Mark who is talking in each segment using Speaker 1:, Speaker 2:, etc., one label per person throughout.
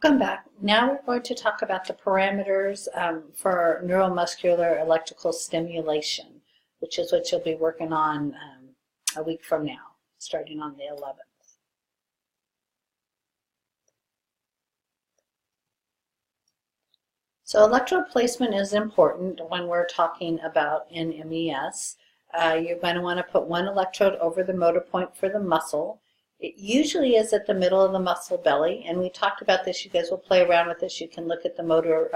Speaker 1: Welcome back. Now we're going to talk about the parameters for neuromuscular electrical stimulation, which is what you'll be working on a week from now, starting on the 11th. So electrode placement is important when we're talking about NMES. You're going to want to put one electrode over the motor point for the muscle. It usually is at the middle of the muscle belly, and we talked about this. You guys will play around with this. You can look at the motor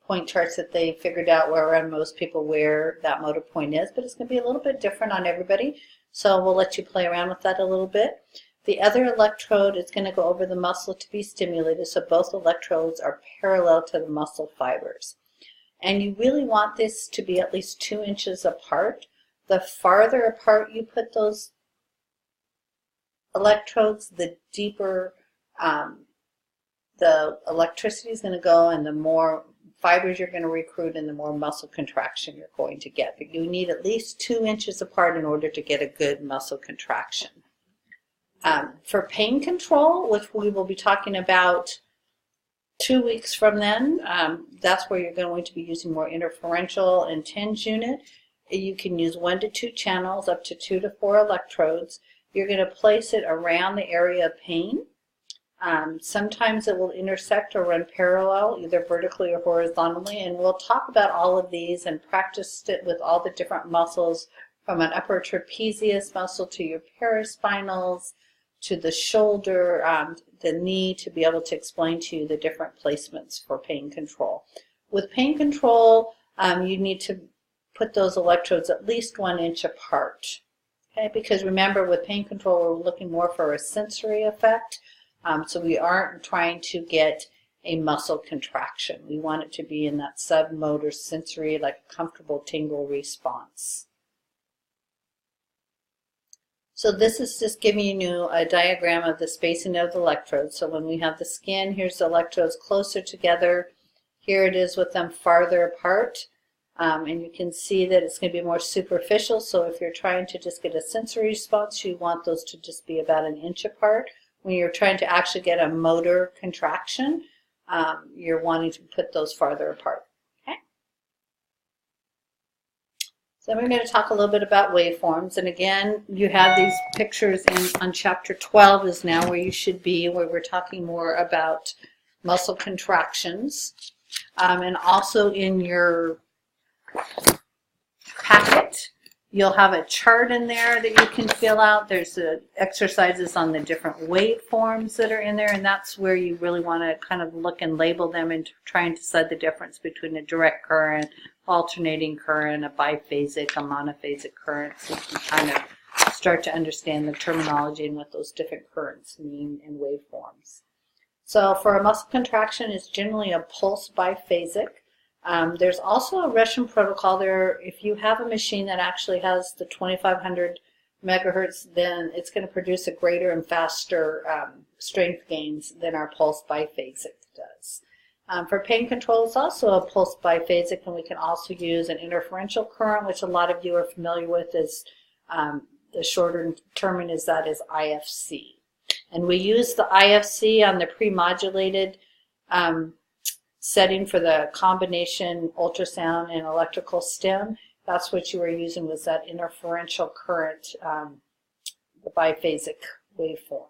Speaker 1: point charts that they figured out where most people where that motor point is, but it's going to be a little bit different on everybody, so we'll let you play around with that a little bit. The other electrode is going to go over the muscle to be stimulated, so both electrodes are parallel to the muscle fibers. And you really want this to be at least 2 inches apart. The farther apart you put those electrodes, the deeper the electricity is going to go, and the more fibers you're going to recruit and the more muscle contraction you're going to get. But you need at least 2 inches apart in order to get a good muscle contraction. For pain control, which we will be talking about 2 weeks from then, that's where you're going to be using more interferential and TENS unit. You can use 1 to 2 channels, up to 2 to 4 electrodes. You're going to place it around the area of pain. Sometimes it will intersect or run parallel, either vertically or horizontally, and we'll talk about all of these and practice it with all the different muscles, from an upper trapezius muscle to your paraspinals, to the shoulder, the knee, to be able to explain to you the different placements for pain control. With pain control, you need to put those electrodes at least 1 inch apart. Okay, because remember, with pain control, we're looking more for a sensory effect, so we aren't trying to get a muscle contraction. We want it to be in that submotor sensory, like a comfortable tingle response. So this is just giving you a diagram of the spacing of the electrodes. So when we have the skin, here's the electrodes closer together. Here it is with them farther apart. And you can see that it's going to be more superficial, so if you're trying to just get a sensory response, you want those to just be about 1 inch apart. When you're trying to actually get a motor contraction, you're wanting to put those farther apart. Okay? So we're going to talk a little bit about waveforms, and again, you have these pictures on chapter 12 is now where you should be, where we're talking more about muscle contractions, and also in your packet you'll have a chart in there that you can fill out. There's exercises on the different waveforms that are in there, and that's where you really want to kind of look and label them and trying to decide the difference between a direct current, alternating current, a biphasic, a monophasic current, so you can kind of start to understand the terminology and what those different currents mean in waveforms. So for a muscle contraction, it's generally a pulse biphasic. There's also a Russian protocol there. If you have a machine that actually has the 2500 megahertz, then it's going to produce a greater and faster strength gains than our pulse biphasic does. For pain control, it's also a pulse biphasic, and we can also use an interferential current, which a lot of you are familiar with. Is the shorter term is that is IFC. And we use the IFC on the pre-modulated setting for the combination ultrasound and electrical stim. That's what you were using, was that interferential current, the biphasic waveform.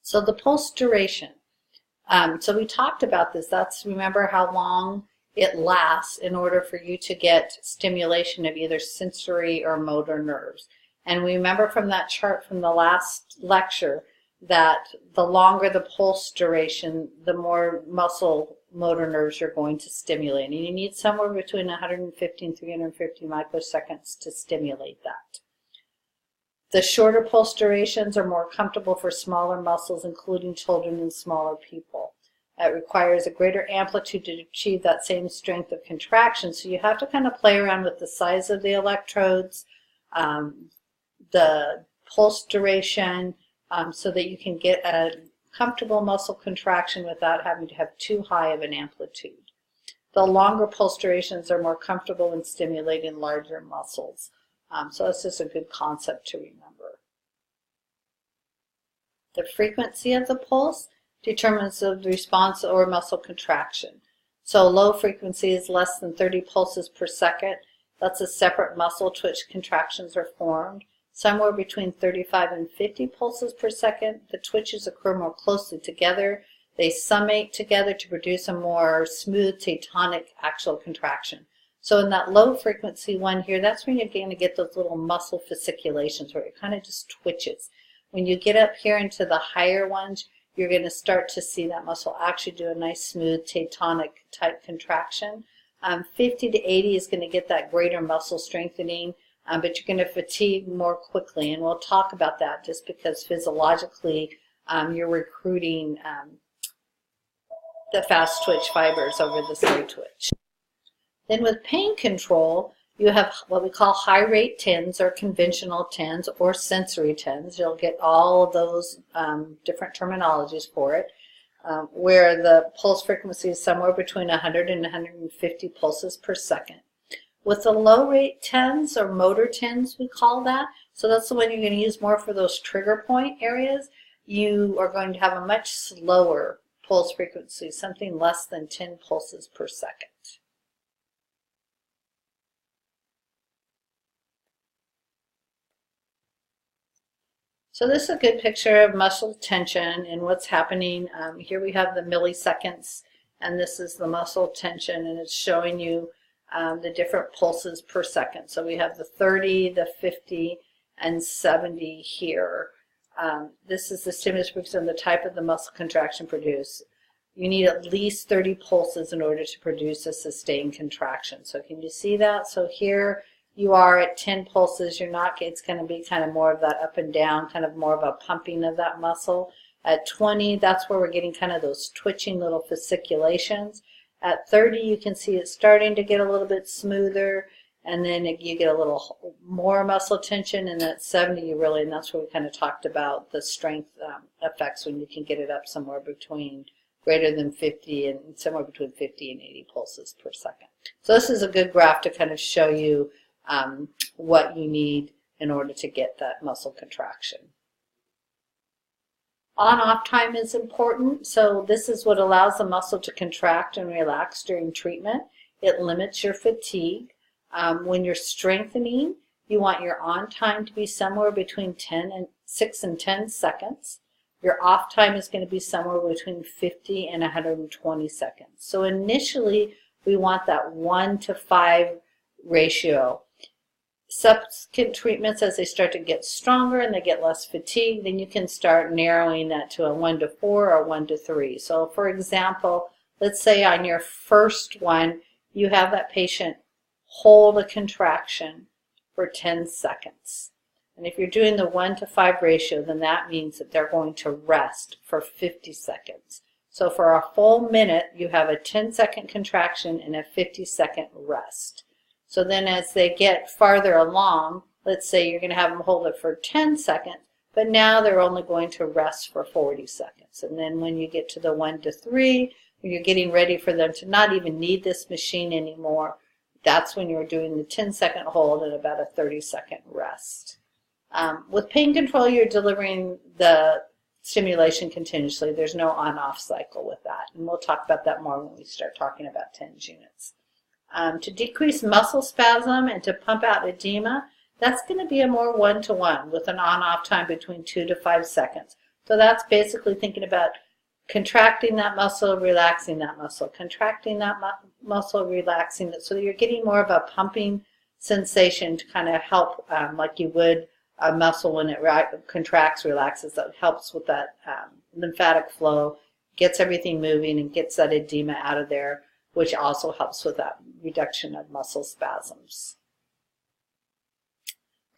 Speaker 1: So the pulse duration. So we talked about this. Remember how long it lasts in order for you to get stimulation of either sensory or motor nerves. And we remember from that chart from the last lecture that the longer the pulse duration, the more muscle motor nerves you're going to stimulate. And you need somewhere between 150 and 350 microseconds to stimulate that. The shorter pulse durations are more comfortable for smaller muscles, including children and smaller people. It requires a greater amplitude to achieve that same strength of contraction, so you have to kind of play around with the size of the electrodes, the pulse duration, so that you can get a comfortable muscle contraction without having to have too high of an amplitude. The longer pulse durations are more comfortable in stimulating larger muscles. So that's just a good concept to remember. The frequency of the pulse, determines the response or muscle contraction. So low frequency is less than 30 pulses per second. That's a separate muscle twitch contractions are formed. Somewhere between 35 and 50 pulses per second, the twitches occur more closely together. They summate together to produce a more smooth tectonic actual contraction. So in that low frequency one here, that's when you're going to get those little muscle fasciculations where it kind of just twitches. When you get up here into the higher ones, you're going to start to see that muscle actually do a nice smooth tectonic type contraction. 50 to 80 is going to get that greater muscle strengthening, but you're going to fatigue more quickly, and we'll talk about that just because physiologically you're recruiting the fast twitch fibers over the slow twitch. Then with pain control, you have what we call high rate TENS or conventional TENS or sensory TENS. You'll get all of those different terminologies for it, where the pulse frequency is somewhere between 100 and 150 pulses per second. With the low rate TENS or motor TENS, we call that, so that's the one you're going to use more for those trigger point areas, you are going to have a much slower pulse frequency, something less than 10 pulses per second. So this is a good picture of muscle tension and what's happening. Here we have the milliseconds, and this is the muscle tension, and it's showing you the different pulses per second. So we have the 30, the 50, and 70 here. This is the stimulus frequency and the type of the muscle contraction produced. You need at least 30 pulses in order to produce a sustained contraction. So can you see that? So here you are at 10 pulses. You're not, it's going to be kind of more of that up and down, kind of more of a pumping of that muscle. At 20, that's where we're getting kind of those twitching little fasciculations. At 30, you can see it's starting to get a little bit smoother, and then you get a little more muscle tension, and at 70, you really, and that's where we kind of talked about the strength effects when you can get it up somewhere between greater than 50 and somewhere between 50 and 80 pulses per second. So this is a good graph to kind of show you what you need in order to get that muscle contraction. On-off time is important, so this is what allows the muscle to contract and relax during treatment. It limits your fatigue. When you're strengthening, you want your on time to be somewhere between 6 and 10 seconds. Your off time is going to be somewhere between 50 and 120 seconds. So initially, we want that 1:5 ratio. Subsequent treatments, as they start to get stronger and they get less fatigue, then you can start narrowing that to a 1:4 or 1:3. So for example, let's say on your first one, you have that patient hold a contraction for 10 seconds. And if you're doing the 1:5 ratio, then that means that they're going to rest for 50 seconds. So for a full minute, you have a 10-second contraction and a 50-second rest. So then as they get farther along, let's say you're going to have them hold it for 10 seconds, but now they're only going to rest for 40 seconds. And then when you get to the 1:3, when you're getting ready for them to not even need this machine anymore, that's when you're doing the 10-second hold and about a 30-second rest. With pain control, you're delivering the stimulation continuously. There's no on-off cycle with that. And we'll talk about that more when we start talking about TENS units. To decrease muscle spasm and to pump out edema, that's going to be a more 1-to-1 with an on-off time between 2 to 5 seconds. So that's basically thinking about contracting that muscle, relaxing that muscle, contracting that muscle, relaxing it, so that you're getting more of a pumping sensation to kind of help, like you would a muscle when it contracts, relaxes. That helps with that lymphatic flow, gets everything moving, and gets that edema out of there, which also helps with that reduction of muscle spasms.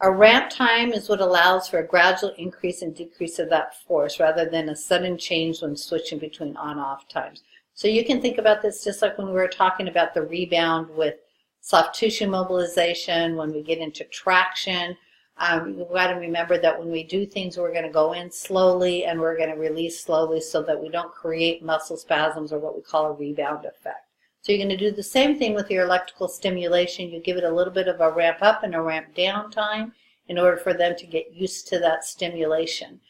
Speaker 1: A ramp time is what allows for a gradual increase and decrease of that force rather than a sudden change when switching between on-off times. So you can think about this just like when we were talking about the rebound with soft tissue mobilization, when we get into traction. You've got to remember that when we do things, we're going to go in slowly and we're going to release slowly so that we don't create muscle spasms or what we call a rebound effect. So you're going to do the same thing with your electrical stimulation. You give it a little bit of a ramp up and a ramp down time in order for them to get used to that stimulation.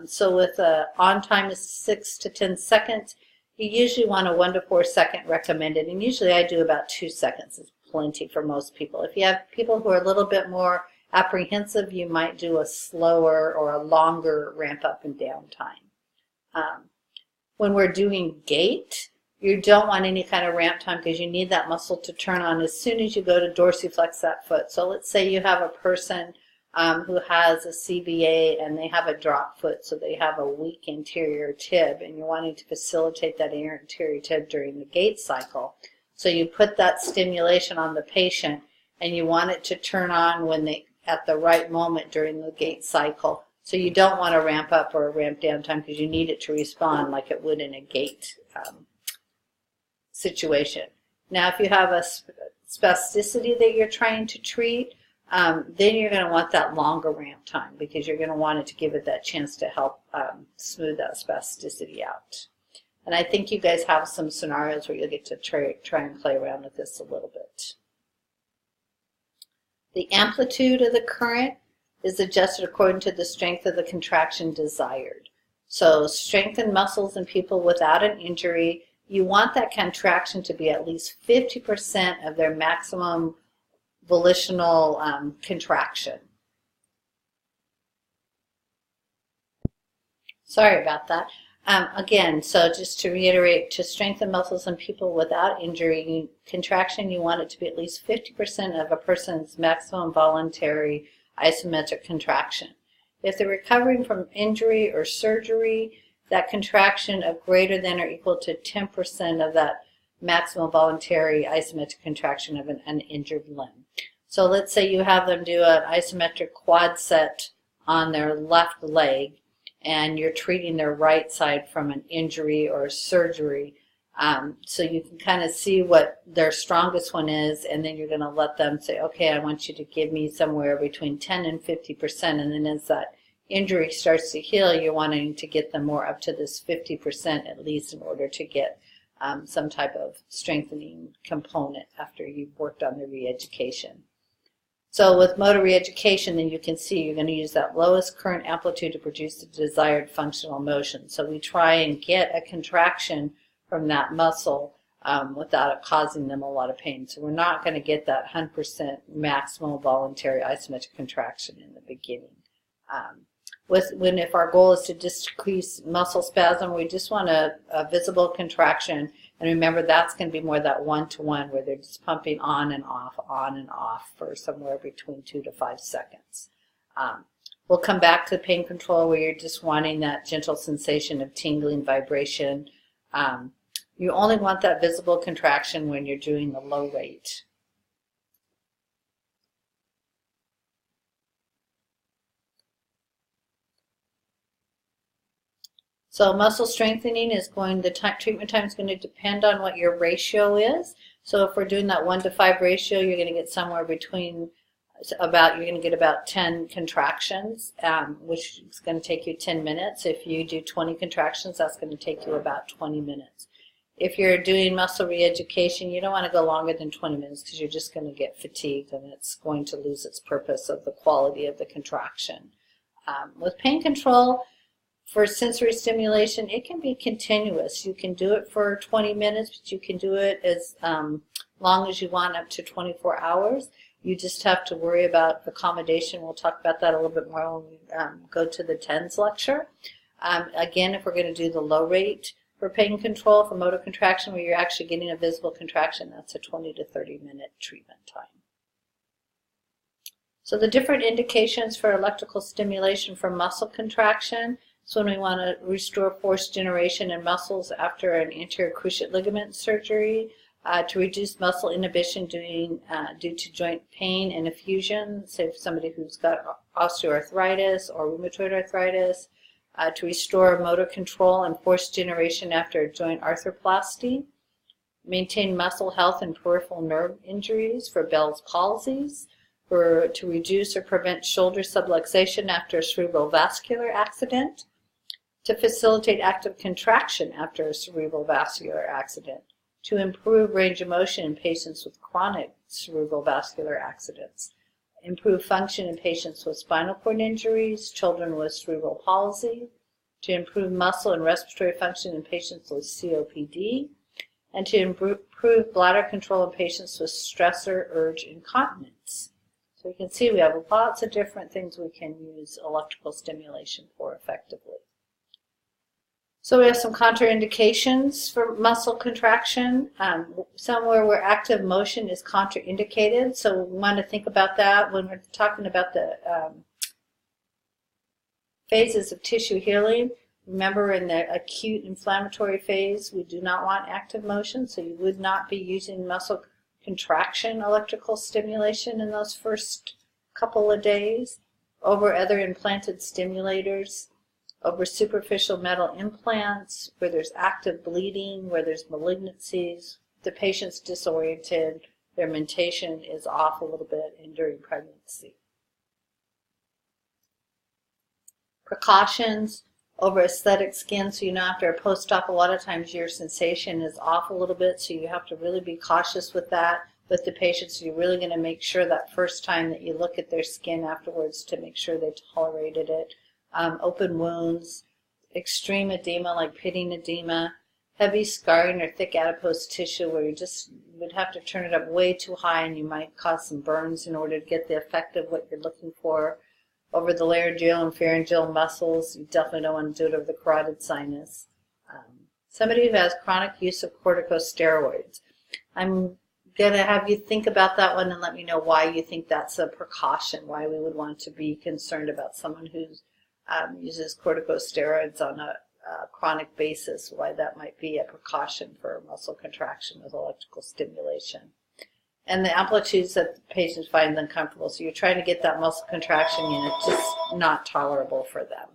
Speaker 1: So with on time is 6 to 10 seconds, you usually want a 1 to 4 second recommended, and usually I do about 2 seconds. It's plenty for most people. If you have people who are a little bit more apprehensive, you might do a slower or a longer ramp up and down time. When we're doing gait, you don't want any kind of ramp time because you need that muscle to turn on as soon as you go to dorsiflex that foot. So let's say you have a person who has a CVA and they have a drop foot, so they have a weak anterior tib, and you're wanting to facilitate that anterior tib during the gait cycle. So you put that stimulation on the patient, and you want it to turn on when they at the right moment during the gait cycle. So you don't want to ramp up or ramp down time because you need it to respond like it would in a gait situation. Now, if you have a spasticity that you're trying to treat, then you're going to want that longer ramp time because you're going to want it to give it that chance to help smooth that spasticity out. And I think you guys have some scenarios where you'll get to try and play around with this a little bit. The amplitude of the current is adjusted according to the strength of the contraction desired. So strengthened muscles in people without an injury, you want that contraction to be at least 50% of their maximum volitional contraction. Sorry about that. Again, so just to reiterate, to strengthen muscles in people without injury, contraction, you want it to be at least 50% of a person's maximum voluntary isometric contraction. If they're recovering from injury or surgery, that contraction of greater than or equal to 10% of that maximum voluntary isometric contraction of an injured limb. So let's say you have them do an isometric quad set on their left leg, and you're treating their right side from an injury or surgery. So you can kind of see what their strongest one is, and then you're going to let them say, okay, I want you to give me somewhere between 10 and 50%, and then as that injury starts to heal, you're wanting to get them more up to this 50% at least in order to get some type of strengthening component after you've worked on the re-education. So with motor re-education, then you can see you're going to use that lowest current amplitude to produce the desired functional motion. So we try and get a contraction from that muscle without it causing them a lot of pain. So we're not going to get that 100% maximal voluntary isometric contraction in the beginning. If our goal is to decrease muscle spasm, we just want a visible contraction. And remember, that's going to be more that one-to-one where they're just pumping on and off for somewhere between 2 to 5 seconds. We'll come back to pain control where you're just wanting that gentle sensation of tingling vibration. You only want that visible contraction when you're doing the low rate. So muscle strengthening is the treatment time is going to depend on what your ratio is. So if we're doing that 1 to 5 ratio, you're going to get somewhere between you're going to get about 10 contractions, which is going to take you 10 minutes. If you do 20 contractions, that's going to take you about 20 minutes. If you're doing muscle re-education, you don't want to go longer than 20 minutes because you're just going to get fatigued and it's going to lose its purpose of the quality of the contraction. With pain control, for sensory stimulation, it can be continuous. You can do it for 20 minutes, but you can do it as long as you want, up to 24 hours. You just have to worry about accommodation. We'll talk about that a little bit more when we go to the TENS lecture. Again, if we're going to do the low rate for pain control, for motor contraction, where you're actually getting a visible contraction, that's a 20 to 30 minute treatment time. So the different indications for electrical stimulation for muscle contraction. So when we want to restore force generation in muscles after an anterior cruciate ligament surgery, to reduce muscle inhibition due to joint pain and effusion, say for somebody who's got osteoarthritis or rheumatoid arthritis, to restore motor control and force generation after a joint arthroplasty, maintain muscle health and peripheral nerve injuries for Bell's palsies, to reduce or prevent shoulder subluxation after a cerebral vascular accident, to facilitate active contraction after a cerebral vascular accident, to improve range of motion in patients with chronic cerebral vascular accidents, improve function in patients with spinal cord injuries, children with cerebral palsy, to improve muscle and respiratory function in patients with COPD, and to improve bladder control in patients with stressor urge incontinence. So you can see we have lots of different things we can use electrical stimulation for effectively. So we have some contraindications for muscle contraction. Somewhere where active motion is contraindicated, so we want to think about that when we're talking about the phases of tissue healing. Remember, in the acute inflammatory phase, we do not want active motion, so you would not be using muscle contraction electrical stimulation in those first couple of days over other implanted stimulators, over superficial metal implants, where there's active bleeding, where there's malignancies, the patient's disoriented, their mentation is off a little bit, and during pregnancy. Precautions over aesthetic skin, so after a post-op, a lot of times your sensation is off a little bit, so you have to really be cautious with that with the patients. So you're really going to make sure that first time that you look at their skin afterwards to make sure they tolerated it. Open wounds, extreme edema like pitting edema, heavy scarring or thick adipose tissue where you just would have to turn it up way too high and you might cause some burns in order to get the effect of what you're looking for. Over the laryngeal and pharyngeal muscles, you definitely don't want to do it over the carotid sinus. Somebody who has chronic use of corticosteroids. I'm going to have you think about that one and let me know why you think that's a precaution, why we would want to be concerned about someone who uses corticosteroids on a chronic basis, why that might be a precaution for muscle contraction with electrical stimulation. And the amplitudes that the patients find uncomfortable. So you're trying to get that muscle contraction and it's just not tolerable for them.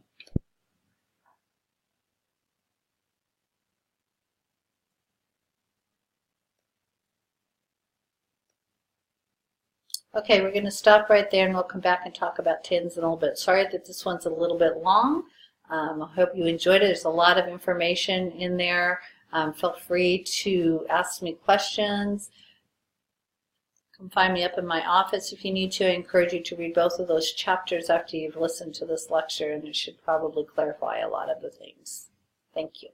Speaker 1: Okay, we're going to stop right there and we'll come back and talk about TINs in a little bit. Sorry that this one's a little bit long. I hope you enjoyed it. There's a lot of information in there. Feel free to ask me questions. Come find me up in my office if you need to. I encourage you to read both of those chapters after you've listened to this lecture, and it should probably clarify a lot of the things. Thank you.